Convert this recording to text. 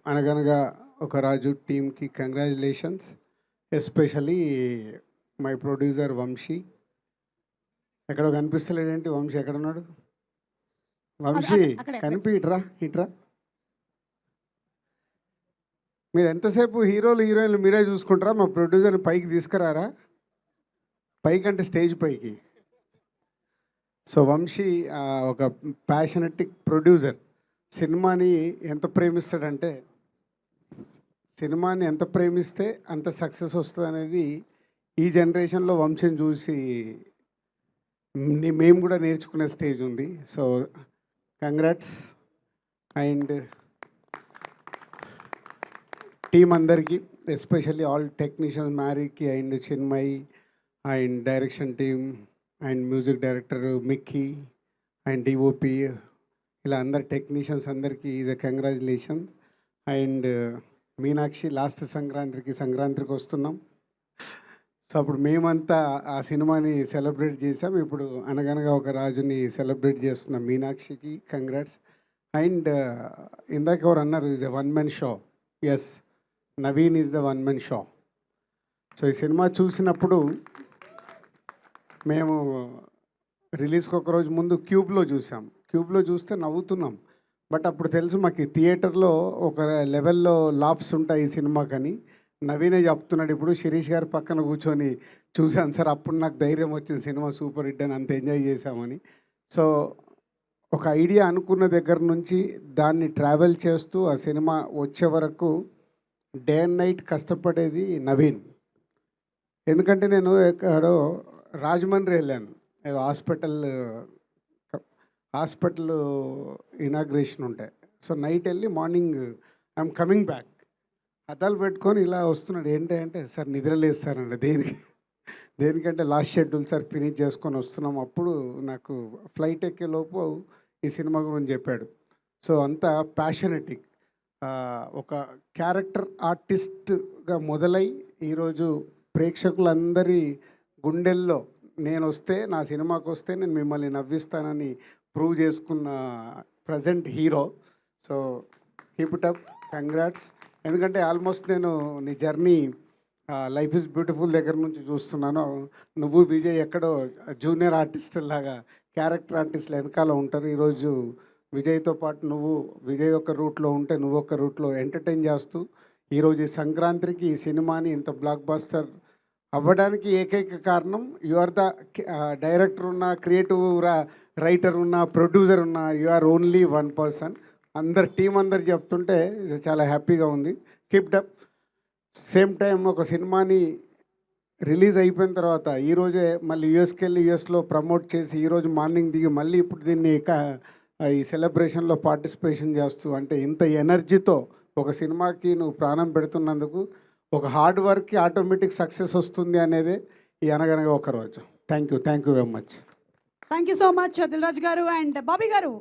అనగనగా ఒక రాజు టీమ్కి congratulations, especially my producer Vamsi. ఎక్కడో కనిపిస్తలేడేంటి? వంశీ ఎక్కడున్నాడు? వంశీ కనిపి ఇట్రా. మీరు ఎంతసేపు హీరోలు హీరోయిన్లు మీరే చూసుకుంటారా? మా ప్రొడ్యూసర్ని పైకి తీసుకురారా? పైకి అంటే స్టేజ్ పైకి. సో వంశీ ఒక ప్యాషనెటిక్ ప్రొడ్యూసర్. సినిమాని ఎంత ప్రేమిస్తే అంత సక్సెస్ వస్తుంది అనేది ఈ జనరేషన్లో వంశీని చూసి మేము కూడా నేర్చుకునే స్టేజ్ ఉంది. So congrats. అండ్ టీం అందరికీ, ఎస్పెషల్లీ ఆల్ టెక్నీషియన్స్, మ్యారీకి and Chinmay and direction team and music director Mickey and DOP, ఇలా అందరు టెక్నీషియన్స్ అందరికీ is a congratulation. And Meenakshi last సంక్రాంతికి వస్తున్నాం. సో అప్పుడు మేమంతా ఆ సినిమాని సెలబ్రేట్ చేసాం. ఇప్పుడు అనగనగా ఒక రాజుని సెలబ్రేట్ చేస్తున్నాం. మీనాక్షికి కంగ్రాట్స్. అండ్ ఇందాక ఎవరు అన్నారు, is a one man show. Yes, Naveen is the one man show. So ఈ సినిమా చూసినప్పుడు మేము రిలీజ్కి ఒక రోజు ముందు క్యూబ్లో చూస్తే నవ్వుతున్నాం. బట్ అప్పుడు తెలుసు మాకు థియేటర్లో ఒక లెవెల్లో లాప్స్ ఉంటాయి ఈ సినిమాకని. నవీనే చెప్తున్నాడు ఇప్పుడు, శిరీష్ గారి పక్కన కూర్చొని చూశాను సార్, అప్పుడు నాకు ధైర్యం వచ్చింది, సినిమా సూపర్ హిట్ అని, అంత ఎంజాయ్ చేశామని. సో ఒక ఐడియా అనుకున్న దగ్గర నుంచి దాన్ని ట్రావెల్ చేస్తూ ఆ సినిమా వచ్చే వరకు డే అండ్ నైట్ కష్టపడేది నవీన్. ఎందుకంటే నేను ఎక్కడో రాజమండ్రి వెళ్ళాను, ఏదో హాస్పిటల్ ఇనాగ్రేషన్ ఉంటాయి. సో నైట్ వెళ్ళి మార్నింగ్ ఐఎమ్ కమింగ్ బ్యాక్, అద్దాలు పెట్టుకొని ఇలా వస్తున్నాడు. ఏంటంటే సార్ నిద్రలేస్తారండి. దేనికంటే లాస్ట్ షెడ్యూల్ సార్ ఫినిష్ చేసుకొని వస్తున్నాం. అప్పుడు నాకు ఫ్లైట్ ఎక్కేలోపు ఈ సినిమా గురించి చెప్పాడు. సో అంత ప్యాషనెటిక్, ఒక క్యారెక్టర్ ఆర్టిస్ట్గా మొదలై ఈరోజు ప్రేక్షకులందరి గుండెల్లో నా సినిమాకి వస్తే నేను మిమ్మల్ని నవ్విస్తానని ప్రూవ్ చేసుకున్న present hero. So keep it up, congrats. ఎందుకంటే ఆల్మోస్ట్ నేను నీ జర్నీ లైఫ్ ఈజ్ బ్యూటిఫుల్ దగ్గర నుంచి చూస్తున్నాను. నువ్వు విజయ్ ఎక్కడో జూనియర్ ఆర్టిస్ట్ లాగా క్యారెక్టర్ ఆర్టిస్టులు వెనకాల ఉంటారు. ఈరోజు విజయ్తో పాటు నువ్వు విజయ్ ఒక రూట్లో ఉంటే నువ్వు ఒక రూట్లో ఎంటర్టైన్ చేస్తూ ఈరోజు ఈ సంక్రాంతికి ఈ సినిమాని ఇంత బ్లాక్ బస్టర్ అవ్వడానికి ఏకైక కారణం యు ఆర్ ద డైరెక్టర్ ఉన్న, క్రియేటివ్ రైటర్ ఉన్న, ప్రొడ్యూసర్ ఉన్న, you are only one person. Team అందరు చెప్తుంటే చాలా హ్యాపీగా ఉంది. Keep up. సేమ్ టైం ఒక సినిమాని రిలీజ్ అయిపోయిన తర్వాత ఈరోజే మళ్ళీ యూఎస్కి వెళ్ళి యూఎస్లో ప్రమోట్ చేసి ఈరోజు మార్నింగ్ దిగి మళ్ళీ ఇప్పుడు దీన్ని ఈ సెలబ్రేషన్లో పార్టిసిపేషన్ చేస్తూ, అంటే ఇంత ఎనర్జీతో ఒక సినిమాకి నువ్వు ప్రాణం పెడుతున్నందుకు, ఒక హార్డ్ వర్క్కి ఆటోమేటిక్ సక్సెస్ వస్తుంది అనేది ఈ అనగనగా ఒక రోజు. Thank you very much. Thank you so much Dil Raju garu. And Bobby గారు.